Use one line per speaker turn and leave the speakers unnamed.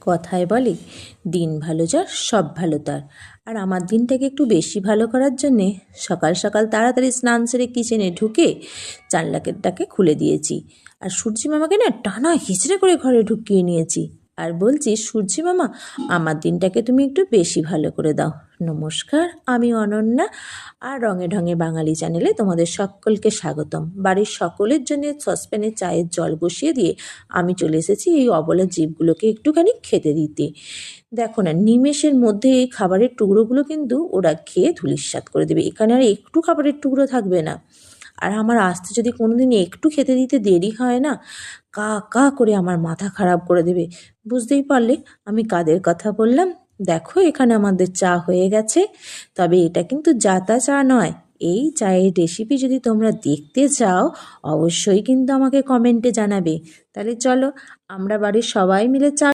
কথায় বলে দিন ভালো যার সব ভালো তার। আর আমার দিনটাকে একটু বেশি ভালো করার জন্যে সকাল সকাল তাড়াতাড়ি স্নান সেরে কিচেনে ঢুকে জানলাটাকে খুলে দিয়েছি। আর সূর্যি মামাকে না টানা হিচড়ে করে ঘরে ঢুকিয়ে নিয়েছি। আর বলছি, সূর্যি মামা, আমার দিনটাকে তুমি একটু বেশি ভালো করে দাও। নমস্কার, আমি অনন্যা, আর রঙে ঢঙে বাঙালি চ্যানেলে তোমাদের সকলকে স্বাগতম। বাড়ির সকলের জন্য সসপ্যানে চায়ের জল বসিয়ে দিয়ে আমি চলে এসেছি এই অবলা জীবগুলোকে একটুখানি খেতে দিতে। দেখো না, নিমেষের মধ্যে এই খাবারের টুকরোগুলো কিন্তু ওরা খেয়ে ধূলিসাৎ করে দেবে। এখানে আর একটু খাবারের টুকরো থাকবে না। আর আমার আসতে যদি কোনোদিন একটু খেতে দিতে দেরি হয় না, কা কা করে আমার মাথা খারাপ করে দেবে। বুঝতেই পারলে আমি কাদের কথা বললাম। দেখো, এখানে আমাদের চা হয়ে গেছে। তবে এটা কিন্তু জাতা চা নয়। এই চায়ের রেসিপি যদি তোমরা দেখতে চাও, অবশ্যই কিন্তু আমাকে কমেন্টে জানাবে। তাহলে চলো, আমরা বাড়ির সবাই মিলে চা